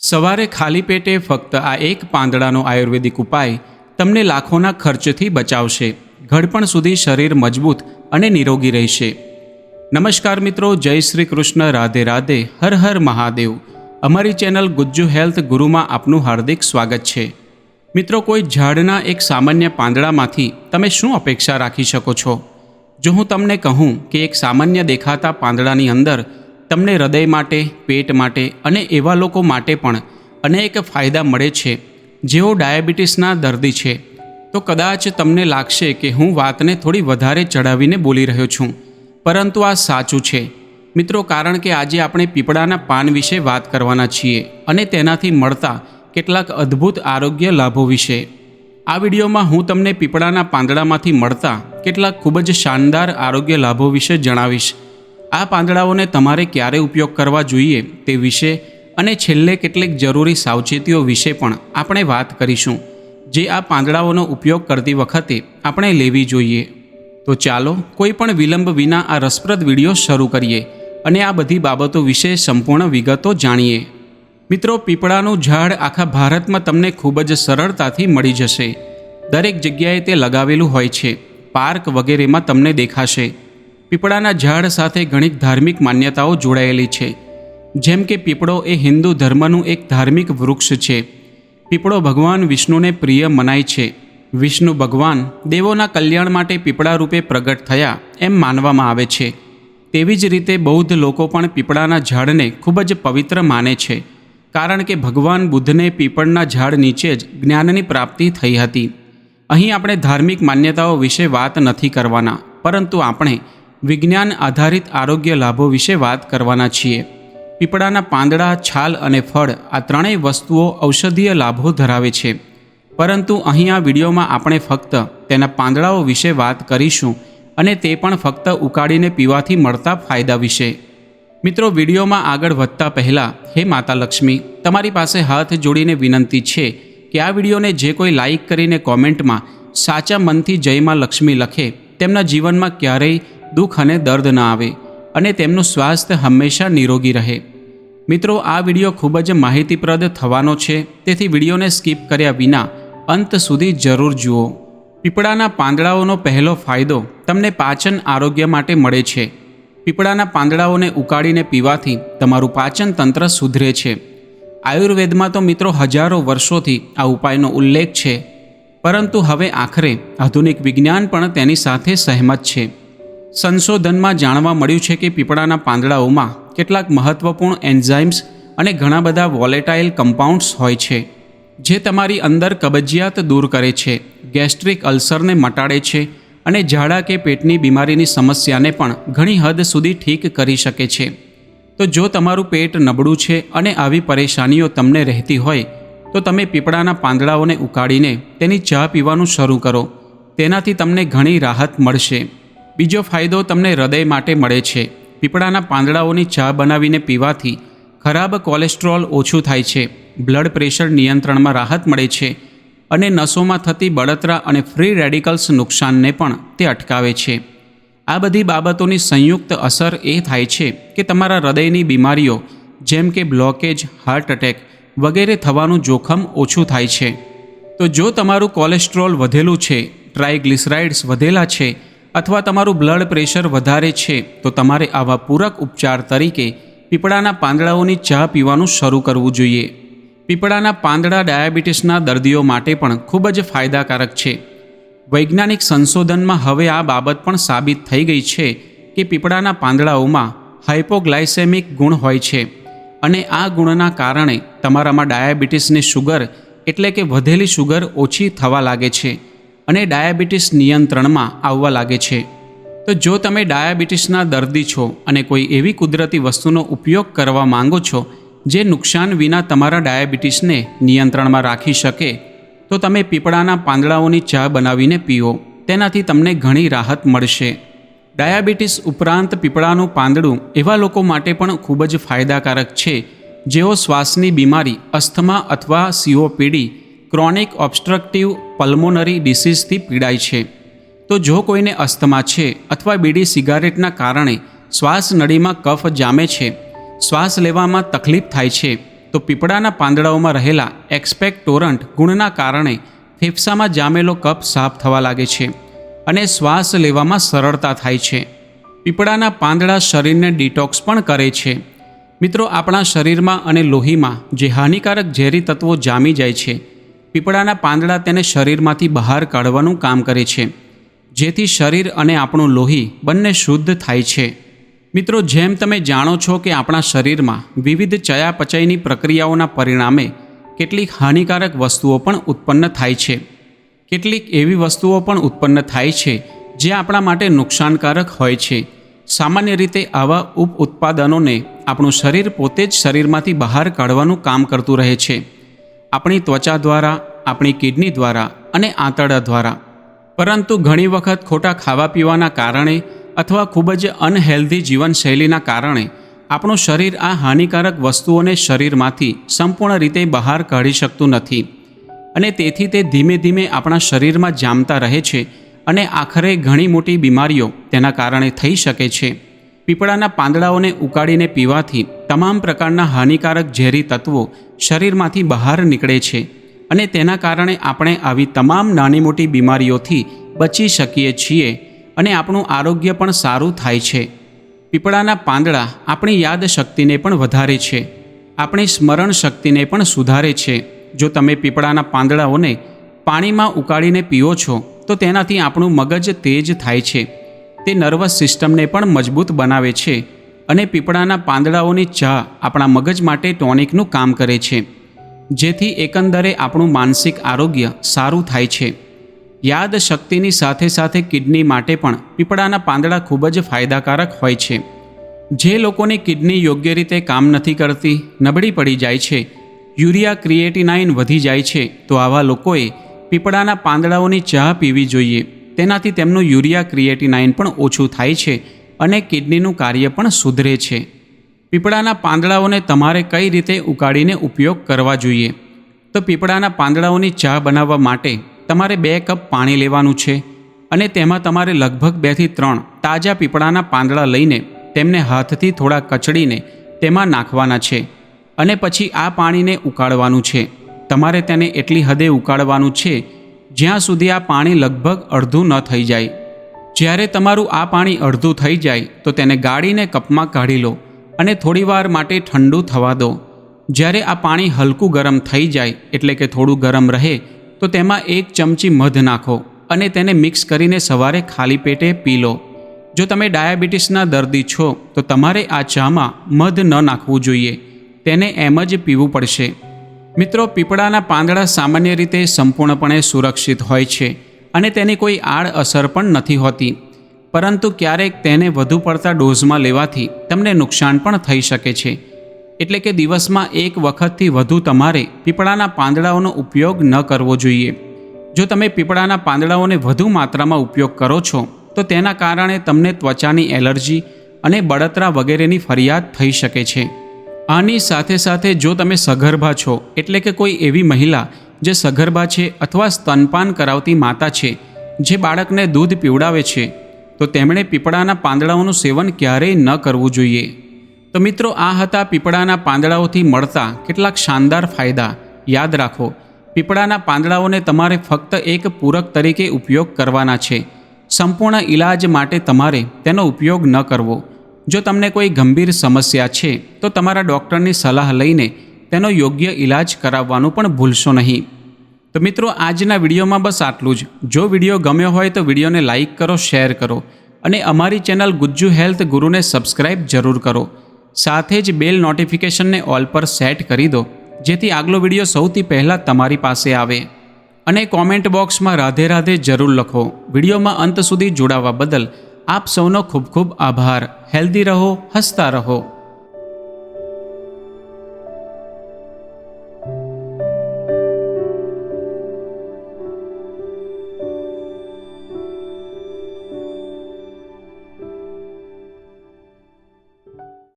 સવારે ખાલી પેટે ફક્ત આ એક પાંદડાનો આયુર્વેદિક ઉપાય તમને લાખોના ખર્ચથી બચાવશે. ઘડપણ સુધી શરીર મજબૂત અને નિરોગી રહેશે. નમસ્કાર મિત્રો, જય શ્રી કૃષ્ણ, રાધે રાધે, હર હર મહાદેવ. અમારી ચેનલ ગુજ્જુ હેલ્થ ગુરુમાં આપનું હાર્દિક સ્વાગત છે. મિત્રો, કોઈ ઝાડના એક સામાન્ય પાંદડામાંથી તમે શું અપેક્ષા રાખી શકો છો? જો હું તમને કહું કે એક સામાન્ય દેખાતા પાંદડાની અંદર તમને હૃદય માટે, પેટ માટે અને એવા લોકો માટે પણ અનેક ફાયદા મળે છે જેઓ ડાયાબિટીસના દર્દી છે, તો કદાચ તમને લાગશે કે હું વાતને થોડી વધારે ચઢાવીને બોલી રહ્યો છું, પરંતુ આ સાચું છે મિત્રો. કારણ કે આજે આપણે પીપળાના પાન વિશે વાત કરવાના છીએ અને તેનાથી મળતા કેટલાક અદ્ભુત આરોગ્ય લાભો વિશે. આ વિડીયોમાં હું તમને પીપળાના પાંદડામાંથી મળતા કેટલાક ખૂબ જ શાનદાર આરોગ્ય લાભો વિશે જણાવીશ. આ પાંદડાઓને તમારે ક્યારે ઉપયોગ કરવા જોઈએ તે વિશે અને છેલ્લે કેટલીક જરૂરી સાવચેતીઓ વિશે પણ આપણે વાત કરીશું, જે આ પાંદડાઓનો ઉપયોગ કરતી વખતે આપણે લેવી જોઈએ. તો ચાલો કોઈ પણ વિલંબ વિના આ રસપ્રદ વિડીયો શરૂ કરીએ અને આ બધી બાબતો વિશે સંપૂર્ણ વિગતો જાણીએ. મિત્રો, પીપળાનું ઝાડ આખા ભારતમાં તમને ખૂબ જ સરળતાથી મળી જશે. દરેક જગ્યાએ તે લગાવેલું હોય છે. પાર્ક વગેરેમાં તમને દેખાશે. પીપળાના ઝાડ સાથે ઘણી ધાર્મિક માન્યતાઓ જોડાયેલી છે. જેમ કે પીપળો એ હિન્દુ ધર્મનું એક ધાર્મિક વૃક્ષ છે. પીપળો ભગવાન વિષ્ણુને પ્રિય મનાય છે. વિષ્ણુ ભગવાન દેવોના કલ્યાણ માટે પીપળા રૂપે પ્રગટ થયા એમ માનવામાં આવે છે. તેવી જ રીતે બૌદ્ધ લોકો પણ પીપળાના ઝાડને ખૂબ જ પવિત્ર માને છે, કારણ કે ભગવાન બુદ્ધને પીપળના ઝાડ નીચે જ જ્ઞાનની પ્રાપ્તિ થઈ હતી. અહીં આપણે ધાર્મિક માન્યતાઓ વિશે વાત નથી કરવાના, પરંતુ આપણે વિજ્ઞાન આધારિત આરોગ્ય લાભો વિશે વાત કરવાના છીએ. પીપળાના પાંદડા, છાલ અને ફળ આ ત્રણેય વસ્તુઓ ઔષધીય લાભો ધરાવે છે, પરંતુ અહીં આ વિડીયોમાં આપણે ફક્ત તેના પાંદડાઓ વિશે વાત કરીશું અને તે પણ ફક્ત ઉકાળીને પીવાથી મળતા ફાયદા વિશે. મિત્રો, વિડીયોમાં આગળ વધતા પહેલાં હે માતા લક્ષ્મી, તમારી પાસે હાથ જોડીને વિનંતી છે કે આ વિડીયોને જે કોઈ લાઈક કરીને કોમેન્ટમાં સાચા મનથી જય માં લક્ષ્મી લખે, તેમના જીવનમાં ક્યારેય દુઃખ અને દર્દ ન આવે અને તેમનું સ્વાસ્થ્ય હંમેશા નિરોગી રહે. મિત્રો, આ વિડીયો ખૂબ જ માહિતીપ્રદ થવાનો છે, તેથી વિડીયોને સ્કીપ કર્યા વિના અંત સુધી જરૂર જુઓ. પીપળાના પાંદડાઓનો પહેલો ફાયદો તમને પાચન આરોગ્ય માટે મળે છે. પીપળાના પાંદડાઓને ઉકાળીને પીવાથી તમારું પાચન તંત્ર સુધરે છે. આયુર્વેદમાં તો મિત્રો હજારો વર્ષોથી આ ઉપાયનો ઉલ્લેખ છે, પરંતુ હવે આખરે આધુનિક વિજ્ઞાન પણ તેની સાથે સહેમત છે. સંશોધનમાં જાણવા મળ્યું છે કે પીપળાના પાંદડાઓમાં કેટલાક મહત્વપૂર્ણ એન્ઝાઇમ્સ અને ઘણા બધા વોલેટાઇલ કમ્પાઉન્ડ્સ હોય છે, જે તમારી અંદર કબજિયાત દૂર કરે છે, ગેસ્ટ્રિક અલ્સરને મટાડે છે અને ઝાડા કે પેટની બીમારીની સમસ્યાને પણ ઘણી હદ સુધી ઠીક કરી શકે છે. તો જો તમારું પેટ નબળું છે અને આવી પરેશાનીઓ તમને રહેતી હોય, તો તમે પીપળાના પાંદડાઓને ઉકાળીને તેની ચા પીવાનું શરૂ કરો. તેનાથી તમને ઘણી રાહત મળશે. બીજો ફાયદો તમને હૃદય માટે મળે છે. પીપળાના પાંદડાઓની ચા બનાવીને પીવાથી ખરાબ કોલેસ્ટ્રોલ ઓછું થાય છે, બ્લડ પ્રેશર નિયંત્રણમાં રાહત મળે છે અને નસોમાં થતી બળતરા અને ફ્રી રેડિકલ્સ નુકસાનને પણ તે અટકાવે છે. આ બધી બાબતોની સંયુક્ત અસર એ થાય છે કે તમારા હૃદયની બીમારીઓ જેમ કે બ્લોકેજ, હાર્ટ એટેક વગેરે થવાનું જોખમ ઓછું થાય છે. તો જો તમારું કોલેસ્ટ્રોલ વધેલું છે, ટ્રાયગ્લિસરાઇડ્સ વધેલા છે અથવા તમારું બ્લડ પ્રેશર વધારે છે, તો તમારે આવા પૂરક ઉપચાર તરીકે પીપળાના પાંદડાઓની ચા પીવાનું શરૂ કરવું જોઈએ. પીપળાના પાંદડા ડાયાબિટીસના દર્દીઓ માટે પણ ખૂબ જ ફાયદાકારક છે. વૈજ્ઞાનિક સંશોધનમાં હવે આ બાબત પણ સાબિત થઈ ગઈ છે કે પીપળાના પાંદડાઓમાં હાઇપોગ્લાયસેમિક ગુણ હોય છે અને આ ગુણના કારણે તમારામાં ડાયાબિટીસની શુગર એટલે કે વધેલી શુગર ઓછી થવા લાગે છે અને ડાયાબિટીસ નિયંત્રણમાં આવવા લાગે છે. તો જો તમે ડાયાબિટીસના દર્દી છો અને કોઈ એવી કુદરતી વસ્તુનો ઉપયોગ કરવા માંગો છો જે નુકસાન વિના તમારા ડાયાબિટીસને નિયંત્રણમાં રાખી શકે, તો તમે પીપળાના પાંદડાઓની ચા બનાવીને પીઓ. તેનાથી તમને ઘણી રાહત મળશે. ડાયાબિટીસ ઉપરાંત પીપળાનું પાંદડું એવા લોકો માટે પણ ખૂબ જ ફાયદાકારક છે જેઓ શ્વાસની બીમારી, અસ્થમા અથવા COPD ક્રોનિક ઓબ્સ્ટ્રક્ટિવ પલ્મોનરી ડિસીઝથી પીડાય છે. તો જો કોઈને અસ્થમા છે અથવા બીડી સિગારેટના કારણે શ્વાસ નળીમાં કફ જામે છે, શ્વાસ લેવામાં તકલીફ થાય છે તો પીપળાના પાંદડાઓમાં રહેલા એક્સપેક્ટોરન્ટ ગુણના કારણે ફેફસામાં જામેલો કફ સાફ થવા લાગે છે અને શ્વાસ લેવામાં સરળતા થાય છે. પીપળાના પાંદડા શરીરને ડિટોક્સ પણ કરે છે. મિત્રો, આપણા શરીરમાં અને લોહીમાં જે હાનિકારક ઝેરી તત્વો જામી જાય છે, પીપળાના પાંદડા તેને શરીરમાંથી બહાર કાઢવાનું કામ કરે છે, જેથી શરીર અને આપણું લોહી બંને શુદ્ધ થાય છે. મિત્રો, જેમ તમે જાણો છો કે આપણા શરીરમાં વિવિધ ચયાપચયની પ્રક્રિયાઓના પરિણામે કેટલીક હાનિકારક વસ્તુઓ પણ ઉત્પન્ન થાય છે. કેટલીક એવી વસ્તુઓ પણ ઉત્પન્ન થાય છે જે આપણા માટે નુકસાનકારક હોય છે. સામાન્ય રીતે આવા ઉત્પાદનોને આપણું શરીર પોતે જ શરીરમાંથી બહાર કાઢવાનું કામ કરતું રહે છે, આપણી ત્વચા દ્વારા, આપણી કિડની દ્વારા અને આંતરડા દ્વારા. પરંતુ ઘણી વખત ખોટા ખાવા પીવાના કારણે અથવા ખૂબ જ અનહેલ્ધી જીવનશૈલીના કારણે આપણું શરીર આ હાનિકારક વસ્તુઓને શરીરમાંથી સંપૂર્ણ રીતે બહાર કાઢી શકતું નથી અને તેથી તે ધીમે ધીમે આપણા શરીરમાં જામતા રહે છે અને આખરે ઘણી મોટી બીમારીઓ તેના કારણે થઈ શકે છે. પીપળાના પાંદડાઓને ઉકાળીને પીવાથી તમામ પ્રકારના હાનિકારક ઝેરી તત્વો શરીરમાંથી બહાર નીકળે છે અને તેના કારણે આપણે આવી તમામ નાની મોટી બીમારીઓથી બચી શકીએ છીએ અને આપણું આરોગ્ય પણ સારું થાય છે. પીપળાના પાંદડા આપણી યાદશક્તિને પણ વધારે છે, આપણી સ્મરણ શક્તિને પણ સુધારે છે. જો તમે પીપળાના પાંદડાઓને પાણીમાં ઉકાળીને પીઓ છો તો તેનાથી આપણું મગજ તેજ થાય છે, તે નર્વસ સિસ્ટમને પણ મજબૂત બનાવે છે અને પીપળાના પાંદડાઓની ચા આપણા મગજ માટે ટોનિકનું કામ કરે છે, જેથી એકંદરે આપણું માનસિક આરોગ્ય સારું થાય છે. યાદશક્તિની સાથે સાથે કિડની માટે પણ પીપળાના પાંદડા ખૂબ જ ફાયદાકારક હોય છે. જે લોકોની કિડની યોગ્ય રીતે કામ નથી કરતી, નબળી પડી જાય છે, યુરિયા ક્રિએટિનાઇન વધી જાય છે, તો આવા લોકોએ પીપળાના પાંદડાઓની ચા પીવી જોઈએ. તેનાથી તેમનું યુરિયા ક્રિએટિનાઇન પણ ઓછું થાય છે અને કિડનીનું કાર્ય પણ સુધરે છે. પીપળાના પાંદડાઓને તમારે કઈ રીતે ઉકાળીને ઉપયોગ કરવા જોઈએ? તો પીપળાના પાંદડાઓની ચા બનાવવા માટે તમારે 2 કપ પાણી લેવાનું છે અને તેમાં તમારે લગભગ 2 થી 3 તાજા પીપળાના પાંદડા લઈને તેમને હાથથી થોડા કચડીને તેમાં નાખવાના છે અને પછી આ પાણીને ઉકાળવાનું છે. તમારે તેને એટલી હદે ઉકાળવાનું છે જ્યાં સુધી આ પાણી લગભગ અડધું ન થઈ જાય. જ્યારે તમારું આ પાણી અડધું થઈ જાય તો તેને ગાળીને કપમાં કાઢી લો અને થોડીવાર માટે ઠંડુ થવા દો. જ્યારે આ પાણી હલકું ગરમ થઈ જાય, એટલે કે થોડું ગરમ રહે, તો તેમાં 1 ચમચી મધ નાખો અને તેને મિક્સ કરીને સવારે ખાલી પેટે પી લો. જો તમે ડાયાબિટીસના દર્દી છો તો તમારે આ ચામાં મધ ન નાખવું જોઈએ, તેને એમ જ પીવું પડશે. મિત્રો, પીપળાના પાંદડા સામાન્ય રીતે સંપૂર્ણપણે સુરક્ષિત હોય છે અને તેની કોઈ આડઅસર પણ નથી હોતી, પરંતુ ક્યારેક તેને વધુ પડતા ડોઝમાં લેવાથી તમને નુકસાન પણ થઈ શકે છે. એટલે કે દિવસમાં 1 વખતથી વધુ તમારે પીપળાના પાંદડાઓનો ઉપયોગ ન કરવો જોઈએ. જો તમે પીપળાના પાંદડાઓને વધુ માત્રામાં ઉપયોગ કરો છો તો તેના કારણે તમને ત્વચાની એલર્જી અને બળતરા વગેરેની ફરિયાદ થઈ શકે છે. આની સાથે સાથે જો તમે સગર્ભા છો, એટલે કે કોઈ એવી મહિલા જે સગર્ભા છે અથવા સ્તનપાન કરાવતી માતા છે જે બાળકને દૂધ પીવડાવે છે, તો તેમણે પીપળાના પાંદડાઓનું સેવન ક્યારેય ન કરવું જોઈએ. તો મિત્રો, આ હતા પીપળાના પાંદડાઓથી મળતા કેટલાક શાનદાર ફાયદા. યાદ રાખો, પીપળાના પાંદડાઓને તમારે ફક્ત એક પૂરક તરીકે ઉપયોગ કરવાના છે. સંપૂર્ણ ઈલાજ માટે તમારે તેનો ઉપયોગ ન કરવો. જો તમને કોઈ ગંભીર સમસ્યા છે તો તમારા ડૉક્ટરની સલાહ લઈને તેનો યોગ્ય ઈલાજ કરાવવાનું પણ ભૂલશો નહીં. તો મિત્રો, આજના વિડીયોમાં બસ આટલું જ. જો વિડીયો ગમ્યો હોય તો વિડીયોને લાઇક કરો, શેર કરો અને અમારી ચેનલ ગુજ્જુ હેલ્થ ગુરુને સબસ્ક્રાઇબ જરૂર કરો. સાથે જ બેલ નોટિફિકેશનને ઓલ પર સેટ કરી દો, જેથી આગલો વિડીયો સૌથી પહેલાં તમારી પાસે આવે. અને કોમેન્ટ બોક્સમાં રાધે રાધે જરૂર લખો. વિડીયોમાં અંત સુધી જોડાવા બદલ આપ સૌનો ખૂબ ખૂબ આભાર. હેલ્ધી રહો, હસતા રહો.